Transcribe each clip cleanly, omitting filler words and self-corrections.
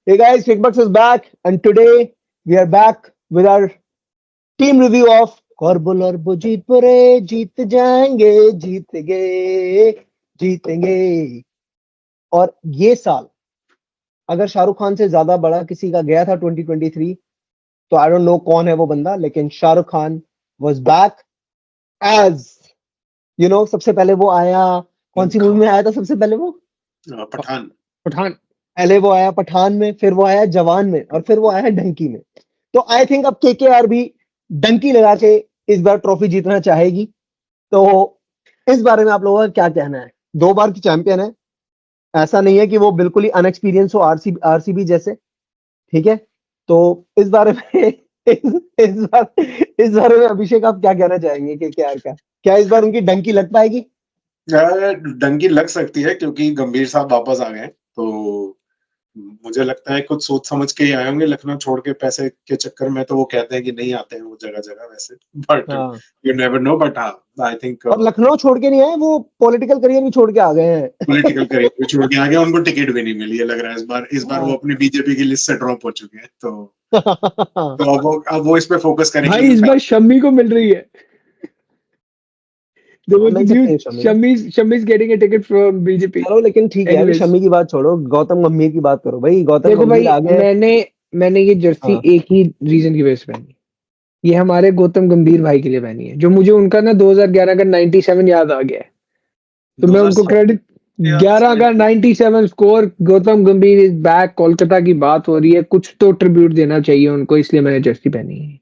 Hey guys, Kickbox is back, and today we are back with our team review of Korbul और बुजीपुरे जीत जाएंगे, जीत गए, जीतेंगे। और ये साल अगर शाहरुख खान से ज्यादा बड़ा किसी का गया था 2023, तो आई डोंट नो कौन है वो बंदा, लेकिन Shahrukh Khan was back as सबसे पहले वो आया, कौन सी मूवी में आया था सबसे पहले वो? पठान। पठान। पहले वो आया पठान में, फिर वो आया जवान में, और फिर वो आया डंकी में। तो आई थिंक अब केकेआर भी डंकी लगा के इस बार ट्रॉफी जीतना चाहेगी। तो इस बारे में आप लोगों का क्या कहना है? 2 बार की चैंपियन है, ऐसा नहीं है कि वो बिल्कुल ही अनएक्सपीरियंस हो आरसीबी जैसे, ठीक है? तो इस बारे में इस बारे में अभिषेक आप क्या कहना चाहेंगे केकेआर का? क्या इस बार उनकी डंकी लग पाएगी? डंकी लग सकती है क्योंकि गंभीर साहब वापस आ गए, तो मुझे लगता है कुछ सोच समझ के ही आए होंगे। लखनऊ छोड़ के पैसे के चक्कर में तो वो कहते हैं कि नहीं आते हैं वो जगह जगह वैसे, but you never know. But हाँ, आई थिंक और लखनऊ छोड़ के नहीं आए, वो पॉलिटिकल करियर भी छोड़ के आ गए हैं। पॉलिटिकल करियर भी छोड़ के आ गए, उनको टिकट भी नहीं मिली है लग रहा है इस बार वो अपनी बीजेपी की लिस्ट से ड्रॉप हो चुके हैं, तो अब वो इस पे फोकस करेंगे। भाई इस बार शम्मी को मिल रही है। Shammi getting a ticket from BJP. चलो लेकिन ठीक है, शम्मी की बात छोड़ो, गौतम गंभीर की बात करो भाई। गौतम देखो भाई, गंभीर आ गए। मैंने ये जर्सी एक ही रीजन की वजह से पहनी, ये हमारे गौतम गंभीर भाई के लिए पहनी है, जो मुझे उनका ना 2011 का 97 याद आ गया है, तो मैं उनको क्रेडिट 11 का 97 स्कोर, गौतम गंभीर इज बैक, कोलकाता की बात हो रही है, कुछ तो ट्रिब्यूट देना चाहिए उनको, इसलिए मैंने जर्सी पहनी है।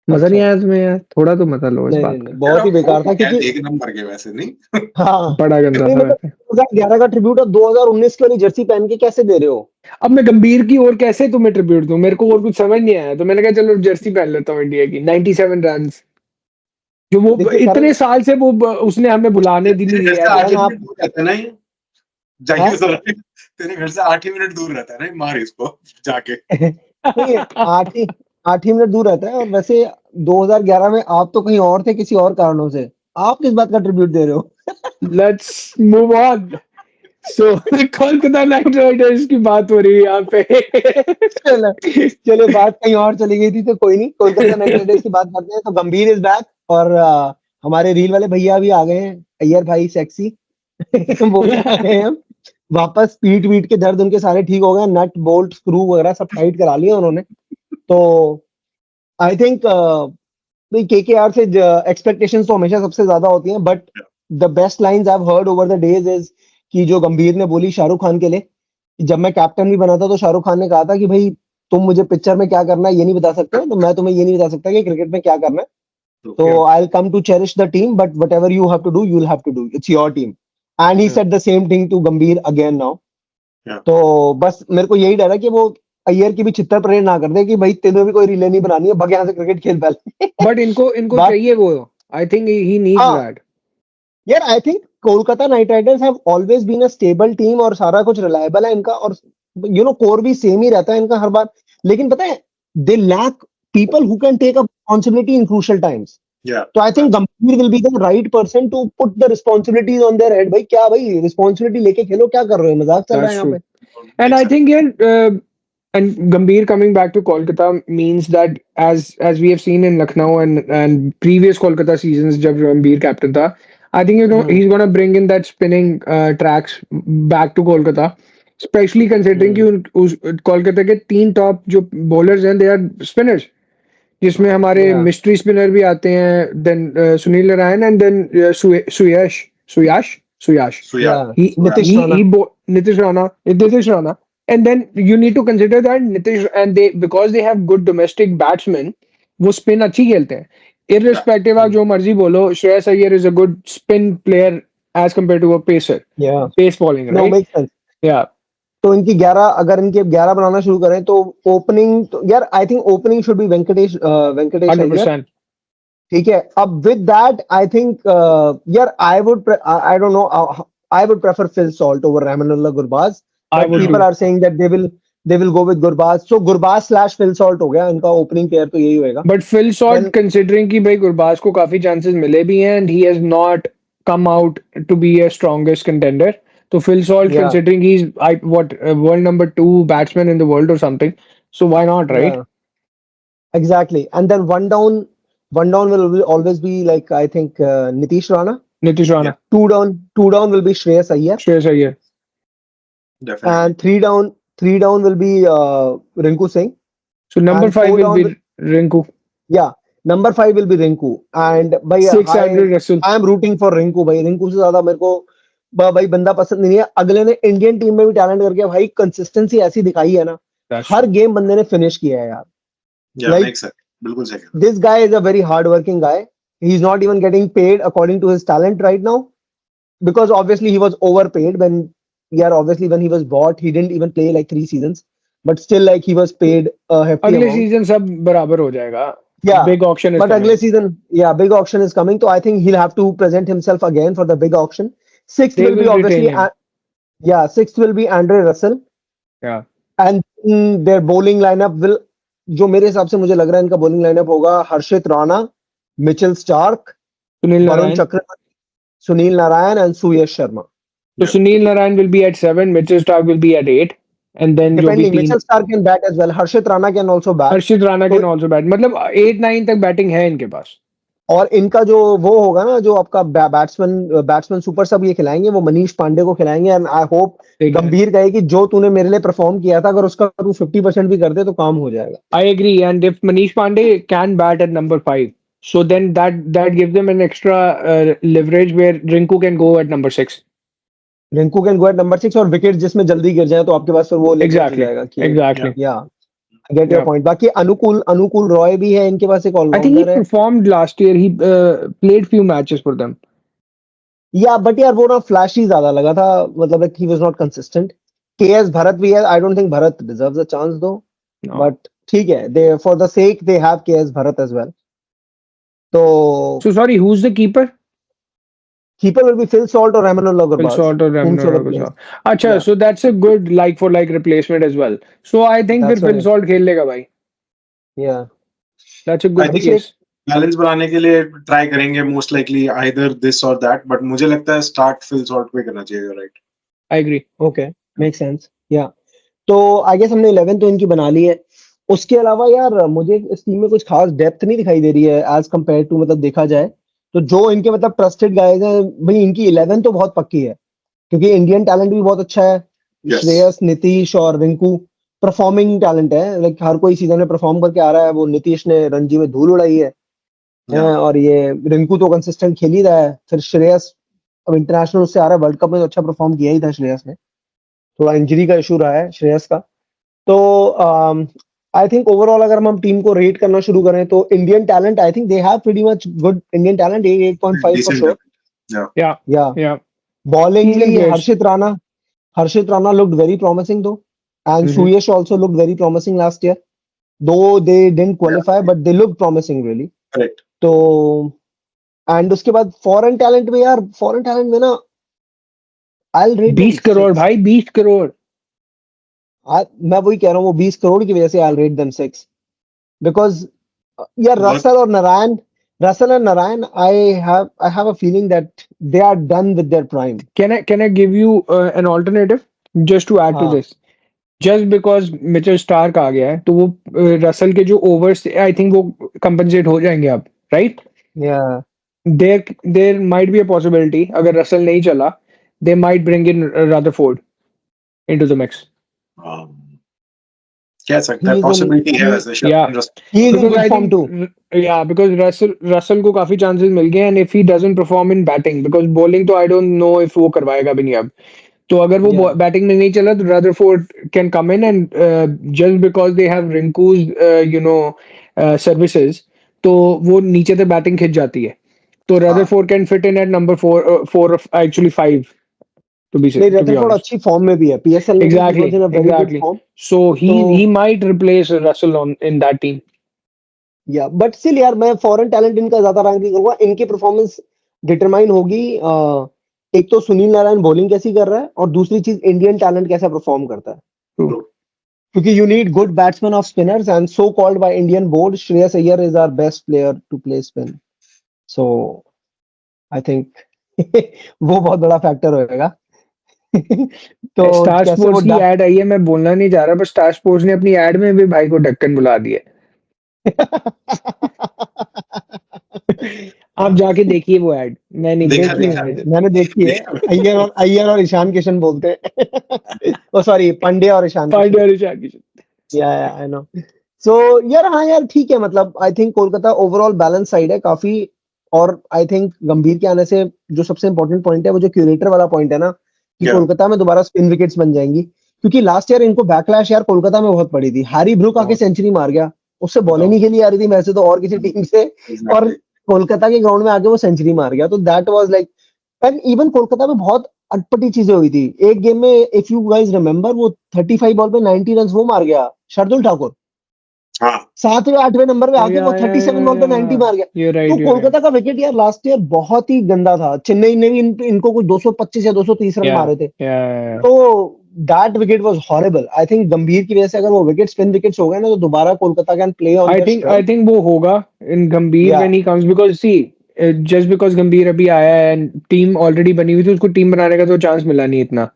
मजा नहीं आया तुम्हें यार? थोड़ा तो मजा लो इस बात का। बहुत ही बेकार था क्योंकि एक नंबर के वैसे नहीं। हाँ, बड़ा गंदा था। 2011 का ट्रिब्यूट और 2019 की वाली जर्सी पहन के कैसे दे रहे हो? अब मैं गंभीर की और कैसे तुम्हें ट्रिब्यूट दूं? मेरे को और कुछ समझ नहीं आया, तो मैंने कहा चलो जर्सी पहन लेता हूँ इंडिया की। 97 रन जो वो इतने साल से वो उसने हमें बुलाने दी नहीं है ना, तेरे घर से 8 ही मिनट दूर रहता है ना, मार इसको जाके। 8 ही मिनट दूर रहता है। और वैसे 2011 में आप तो कहीं और थे किसी और कारणों से, आप किस बात का ट्रिब्यूट दे रहे हो? Let's move on. So Kolkata Knight Riders की बात हो रही है यहाँ पे। चलो बात कहीं और चली गई थी, तो कोई नहीं, कोलकाता नाइट राइडर्स की बात करते हैं। तो गंभीर इज बैक, और हमारे रील वाले भैया भी आ गए हैं, अय्यर भाई सेक्सी। वो भी आ गए हैं वापस। पीठ वीट के दर्द उनके सारे ठीक हो गए, नट बोल्ट स्क्रू वगैरह सब टाइट करा लिए उन्होंने। तो आई थिंक केकेआर से एक्सपेक्टेशंस तो हमेशा सबसे ज्यादा होती हैं, but the best lines I have heard over the days is कि जो गंभीर ने बोली शाहरुख खान के लिए, जब मैं कैप्टन भी बना था तो शाहरुख खान ने कहा था कि भाई तुम मुझे पिक्चर में क्या करना है ये नहीं बता सकते, तो मैं तुम्हें ये नहीं बता सकता कि क्रिकेट में क्या करना है। तो I will come to cherish the team, but whatever you have to do you will have to do, it's your team. And he said the same thing to Gambhir again now. तो बस मेरे को यही डर है कि वो अय्यर की भी छितर परेड ना कर दे कि भाई तेरे भी कोई रिले नहीं बनानी है, भग यहाँ से क्रिकेट खेल पहले। बट इनको चाहिए वो, I think he needs that. यार I think Kolkata Knight Riders have always been a stable team, और सारा कुछ रिलायबल है इनका, और कोर भी सेम ही रहता है इनका हर बार। लेकिन पता है, they lack people who can take a responsibility in crucial times. तो I think Gambhir will be the right person to put the responsibilities on their head. भाई क्या भाई रिस्पांसिबिलिटी लेके खेलो, क्या कर रहे हो, मजाक चल रहा है यहाँ पे। एंड आई थिंक यार, and Gambhir coming back to Kolkata means that as we have seen in Lucknow and previous Kolkata seasons जब Gambhir captain था, I think he's gonna bring in that spinning tracks back to Kolkata, especially considering कि कोलकाता के 3 top जो bowlers हैं they are spinners, जिसमें हमारे mystery spinner भी आते हैं, then Sunil Narine and then Nitish Rana. And then you need to consider that Nitish and because they have good domestic batsmen, वो spin अच्छी खेलते हैं। Irrespective of जो मर्जी बोलो, Shreyas Iyer is a good spin player as compared to a pacer. Pace bowling, right? No, makes sense. Yeah. तो इनकी 11 बनाना शुरू करें तो ओपनिंग, तो यार I think opening should be Venkatesh 100%. ठीक है। अब विद दैट आई थिंक यार I don't know, I would prefer Phil Salt over Rahmanullah Gurbaz. People are saying that they will go with Gurbaz. So Gurbaz/Phil Salt हो गया इनका opening pair, तो यही होएगा। But Phil Salt, considering कि भाई गुरबाज को काफी चांसेस मिले भी हैं and he has not come out to be a strongest contender, So Phil Salt, Yeah. considering he's world number 2 batsman in the world or something, so why not, right? Yeah. Exactly. And then one down will always be like, I think, Nitish Rana. Nitish Rana, Two down will be Shreyas Iyer. Shreyas Iyer. Definitely. And three down will be Rinku Singh. So number And 5 four will down be will, Rinku. yeah, number 5 will be Rinku. And by 6 Andrew Russell. I am rooting for Rinku भाई. Rinku से ज्यादा मेरे को भाई बंदा पसंद नहीं है. अगले ने इंडियन टीम में भी टैलेंट करके भाई कंसिस्टेंसी ऐसी दिखाई है ना, That's हर true. गेम बंदे ने फिनिश किया है यार. Yeah, Like- makes sense. बिल्कुल सही कहा. This guy is a very hard-working guy. He's not even getting paid according to his talent right now, because obviously he was overpaid when he was bought. He didn't even play like 3 seasons, but still like he was paid a hefty अगले amount. Season सब बराबर हो जाएगा. Yeah, Big auction is but coming. अगले season, yeah, big auction is coming. So I think he'll have to present himself again for the big auction. Sixth They will be will obviously, retain him. sixth will be Andre Russell. Yeah. And their bowling lineup will, जो मेरे हिसाब से मुझे लग रहा है इनका bowling lineup होगा Harshit Rana, Mitchell Starc, Sunil Varun Narayan. Chakravarthy, Sunil Narine and Suyash Sharma. So Sunil Narayan will be at 7, Mitchell Stark will be at 8, and then जो भी Depending, तीन Mitchell Stark can bat as well. Harshit Rana can also bat. हर्षित राणा तो- can also bat. मतलब 8-9 तक batting है इनके पास. और इनका जो वो होगा ना, जो आपका बैट्समैन सुपर सब ये खिलाएंगे, वो मनीष पांडे को खिलाएंगे. एंड आई होप गंभीर कहे कि जो तूने मेरे लिए परफॉर्म किया था, अगर उसका तू 50% भी कर दे तो काम हो जाएगा. I agree, and if Manish Pandey can bat at number 5, so then that gives them an extra leverage where Rinku can go at number 6. Rinku can go at number 6, और विकेट जिसमें जल्दी गिर जाए तो आपके पास फिर वो लेके Exactly. जाएगा कि Exactly. या गेट योर Yeah. पॉइंट. बाकी अनुकूल रॉय भी है इनके पास, एक I think he ऑलराउंडर है. performed last year. He played few matches for them. Yeah but यार वो ना फ्लैशी ज्यादा लगा था, मतलब he was not consistent. KS Bharat भी है. I don't think Bharat deserves a chance दो, No. बट ठीक है, they for the sake they have KS Bharat as well. तो So sorry, who's the keeper? Keeper will be Phil Salt और एमन Phil Agarwal. Salt or Ramon Whomsoever Agarwal. plays. अच्छा, Yeah. so that's a good like for like replacement as well. So I think That's फिर Phil right. Salt खेल लेगा भाई. या That's a good I think case. Balance बनाने के लिए try करेंगे मोस्ट लाइकली आइदर दिस और दैट, बट मुझे लगता है स्टार्ट फिल सॉल्ट पे करना चाहिए. Right. I agree. Okay, make sense. या तो आई गेस हमने 11 तो इनकी बना ली है. उसके अलावा यार मुझे इस टीम में कुछ खास डेप्थ नहीं दिखाई दे रही है एज कंपेयर टू, मतलब देखा जाए तो जो इनके मतलब ट्रस्टेड गाइज हैं भाई, इनकी 11 तो बहुत पक्की है, क्योंकि इंडियन टैलेंट भी बहुत अच्छा है. Yes. श्रेयस, नीतीश और रिंकू परफॉर्मिंग टैलेंट है. लाइक हर कोई सीजन में परफॉर्म करके आ रहा है. वो नीतीश ने रणजी में धूल उड़ाई है. और ये रिंकू तो कंसिस्टेंट खेल ही रहा है. फिर श्रेयस अब इंटरनेशनल उससे आ रहा है, वर्ल्ड कप में तो अच्छा परफॉर्म किया ही था श्रेयस ने. थोड़ा इंजरी का इशू रहा है श्रेयस का. तो आई थिंक ओवरऑल अगर हम टीम को रेट करना शुरू करें तो Indian talent, I think they have pretty much good Indian talent. 8.5 for Decent sure. Yeah. या Yeah. bowlingly Decent players. Harshit Rana looked very promising though, and Mhm. Suyesh also looked very promising last year, though they didn't qualify, but they looked promising really. Correct. तो and उसके बाद foreign talent में ना I'll rate 20 them crore 6. भाई, 20 करोड़. मैं वही कह रहा हूँ, वो 20 करोड़ की वजह से I'll rate them 6, because यार Russell and Narayan, I have a feeling that they are done with their prime. Can I give you an alternative just to add to हाँ. this? Just because Mitchell Starc आ गया है तो वो Russell के जो overs I think वो compensate हो जाएंगे अब, right? Yeah. There might be a possibility अगर रसल नहीं चला, they might bring in Rutherford into the mix. कह सकता है, He is पॉसिबिलिटी है in- वैसे. Yeah. He is in Because good I form think, too. yeah, because Russell को काफी chances मिल गए, and if he doesn't perform in batting, because bowling तो I don't know if वो करवाएगा भी नहीं अब. तो अगर वो Yeah. बैटिंग में नहीं चला तो Rutherford can come in, and just because they have Rinku's services, तो वो नीचे तक बैटिंग खिंच जाती है. तो Rutherford can fit in at number 4 of actually 5 to be नहीं, to be रदरफोर्ड honest. अच्छी फॉर्म में भी है. PSL में Exactly, he was in a very exactly. good form. So he तो- might replace Russell in that team. या but still यार मैं फॉरेन टैलेंट इनका ज्यादा रैंक नहीं करूंगा. इनकी परफॉर्मेंस डिटरमाइन होगी एक तो सुनील नारायण बॉलिंग कैसी कर रहा है, और दूसरी चीज इंडियन टैलेंट कैसा परफॉर्म करता है. True. क्योंकि you need good batsman of spinners, and so called by Indian board Shreyas Iyer is our best player to play spin. So I think वो बहुत बड़ा फैक्टर होएगा. तो स्टार कैसे वो स्पोर्ट्स की ऐड आई है, मैं बोलना नहीं चाह रहा, पर स्टार स्पोर्ट्स ने अपनी ऐड में भी भाई को ढक्कन बुला दिया। आप जाके देखिए वो ऐड, मैं नहीं देखा देखी देखा मैंने देखी है। देखा। अय्यर और ईशान किशन बोलते हैं। ओ सॉरी, पांड्या और ईशान किशन। पांड्या और ईशान किशन। या आई नो। सो यार, हाँ यार, ठीक है। मतलब आई think Kolkata overall balance side है काफी। और आई थिंक गंभीर के आने से जो सबसे इंपॉर्टेंट पॉइंट है, वो जो क्यूरेटर वाला पॉइंट है ना, कि क्या? कोलकाता में दोबारा स्पिन विकेट्स बन जाएंगी। क्योंकि लास्ट ईयर इनको बैकलैश यार कोलकाता में बहुत पड़ी थी। हैरी ब्रूक आके बहुत। सेंचुरी मार गया, उससे बॉल ही बताओ। नहीं खेली आ रही थी वैसे तो और किसी टीम से। और Exactly. कोलकाता के ग्राउंड में आके वो सेंचुरी मार गया, तो that was like. And even Kolkata में बहुत अटपटी चीजें हुई थी एक गेम में। इफ यू गाइस रिमेंबर, वो 35 बॉल पे 90 रन वो मार गया, शार्दुल ठाकुर। हाँ 7वें 8वें नंबर पे आके वो या 37 बॉल पे 90 मार गया। यू तो राइट, यू राइट। कोलकाता का विकेट यार लास्ट ईयर बहुत ही गंदा था। चेन्नई ने भी इनको कुछ 225 या 230 रन या मारे थे। या तो that wicket was horrible. I think गंभीर की वजह से अगर वो विकेट स्पिन विकेट्स हो गए ना, तो दोबारा Kolkata can play on their I strength. Think वो होगा इन गंभीर या when he comes, because see just because Gambhir अभी आया है एंड टीम ऑलरेडी बनी हुई थी, उसको टीम बनाने का तो चांस मिला नहीं इतना,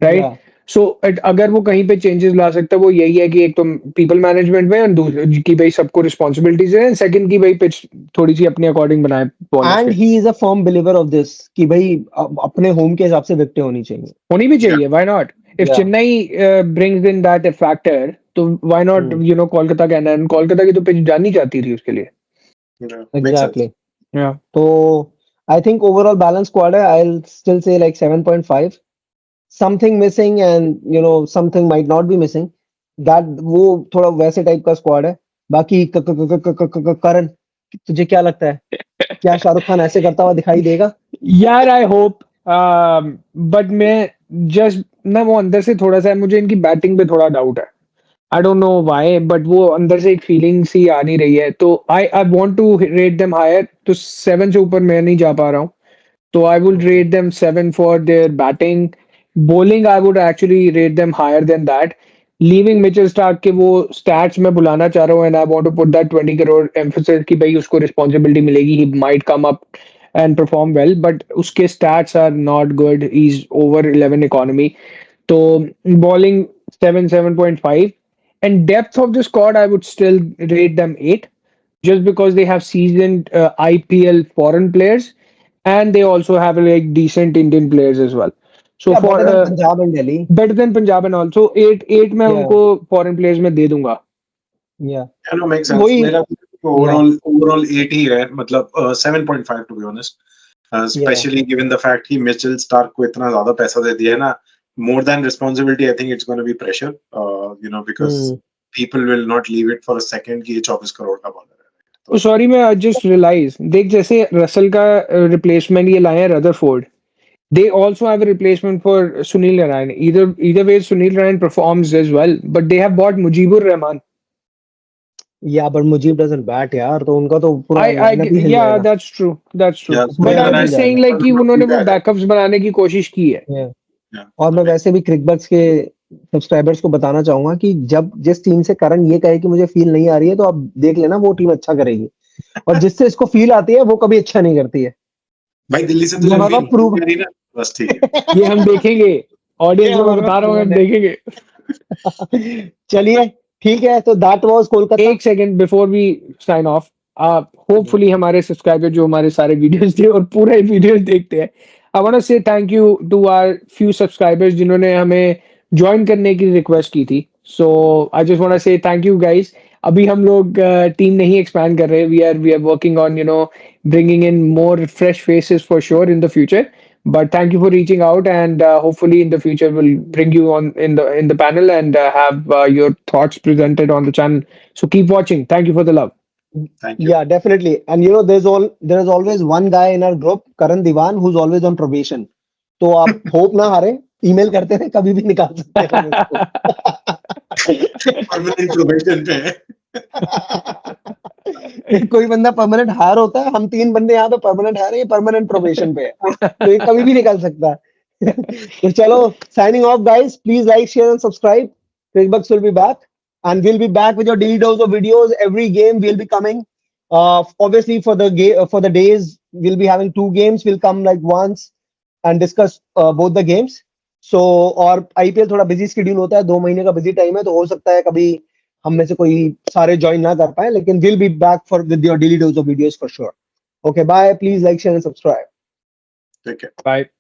राइट? या सो अगर वो कहीं पे चेंजेस ला सकता है वो यही है कि एक तो पीपल मैनेजमेंट में, और दूसरी की भाई सबको रिस्पॉन्सिबिलिटीज है, सेकंड की भाई पिच थोड़ी सी अपने अकॉर्डिंग बनाए बॉलर्स एंड के। He is a firm believer of this कि भाई अपने होम के हिसाब से विकेटें होनी चाहिए। होनी भी चाहिए, व्हाई नॉट? इफ या Chennai brings in that factor, तो why not you know Kolkata कहना है, कोलकाता की तो पिच जानी चाहती थी उसके लिए। Make sense. एग्जैक्टली। या तो I think overall balance squad है। I will still say like 7.5। Something missing and something might not be missing. That वो थोड़ा वैसे टाइप का स्क्वाड है। बाकी करण, तुझे क्या लगता है? क्या शाहरुख खान ऐसे करता हुआ दिखाई देगा? यार आई होप, बट मैं जस्ट ना वो अंदर से थोड़ा सा मुझे इनकी बैटिंग पे थोड़ा डाउट है। I don't know why, but वो अंदर से एक फीलिंग सी आ नहीं रही है, तो I want to rate them higher. तो 7 से ऊपर मैं नहीं जा पा रहा हूँ, तो I would rate them 7 for their batting. Bowling, I would actually rate them higher than that. Leaving Mitchell Stark के वो stats मैं बुलाना चाह रहा हूँ, and I want to put that 20 crore emphasis कि भाई उसको responsibility मिलेगी, he might come up and perform well, but उसके stats are not good. He's over 11 economy. तो bowling 7, 7.5, and depth of the squad I would still rate them 8, just because they have seasoned IPL foreign players, and they also have like decent Indian players as well. So या for better than Punjab and Delhi. better than Punjab, and also 8 मैं या उनको foreign players में दे दूंगा। या know make sense. वही। मेरा या ओवरऑल 8 ही है, मतलब 7.5 टू बी ऑनेस्ट, या स्पेशली गिवन द फैक्ट कि मिचेल स्टार्क को इतना ज्यादा पैसा दे दिया है ना। More than responsibility, I think it's gonna be pressure, because people will not leave it for a second कि ये 24 करोड़ का बॉलर है। तो सॉरी, मैं जस्ट रियलाइज, देख जैसे रसल का रिप्लेसमेंट ये लाए हैं Rutherford, they also have a replacement for Sunil Narine. Either way, Sunil Narine performs as well, but they have bought Mujibur Rahman. या बट मुजीब डजंट बैट यार, तो उनका तो पूरा I lineup he hill yeah, जाएगा। that's true, that's true. या उसमें But Sunil lineup I'm hill Narayan just saying जाएगा। like कि उन्होंने वो बैकअप्स बनाने की कोशिश की है। Yeah. और मैं वैसे भी क्रिकबक्स के सब्सक्राइबर्स को बताना चाहूंगा कि जब जिस टीम से करण ये कहे कि मुझे फील नहीं आ रही है, तो आप देख लेना वो टीम अच्छा करेगी। और जिससे इसको फील आती है वो कभी अच्छा नहीं करती है। भाई दिल्ली से ये तुझे हमारा फील प्रूव नहीं आ रही ना, बस ठीक है। ये हम देखेंगे, ये ऑडियंस को मैं हमारा बता रहा हूँ, हम प्रूव है। देखेंगे। चलिए ठीक है, तो दैट वाज कोलकाता। एक second before we sign off, hopefully हमारे सब्सक्राइबर जो हमारे सारे वीडियोस थे और पूरे वीडियोस देखते हैं, I want to say thank you to our few subscribers जिन्होंने हमें ज्वाइन करने की रिक्वेस्ट की थी। So I just want to say thank you guys. अभी हम लोग टीम नहीं एक्सपैंड कर रहे, we are working on bringing in more fresh faces for sure in the future. But thank you for reaching out, and hopefully in the future we'll bring you on in the panel and have your thoughts presented on the channel. So keep watching. Thank you for the love. Thank you. Yeah, definitely. And there is always one guy in our group, Karan Diwan, who's always on probation. तो आप hope ना हारे, email करते हैं, कभी भी निकाल सकते हैं हम इसको। परमानेंट प्रोबेशन पे है। कोई बंदा परमानेंट हायर होता है, हम 3 बंदे यहाँ पे परमानेंट हायर है, ये परमानेंट प्रोबेशन पे है, तो ये कभी भी निकल सकता है। तो चलो, signing off guys, please like share and subscribe. Cricbuzz will be back and we'll be back with your daily dose of videos. Every game will be coming. Obviously for the days we'll be having 2 games. We'll come like once and discuss both the games. सो और IPL थोड़ा busy schedule होता है, 2 महीने का busy time है, तो हो सकता है कभी हम में से कोई सारे ज्वाइन ना कर पाए, लेकिन will be back for with your daily dose of videos for sure. Okay, bye. Please like, share and subscribe. ठीक है. Bye.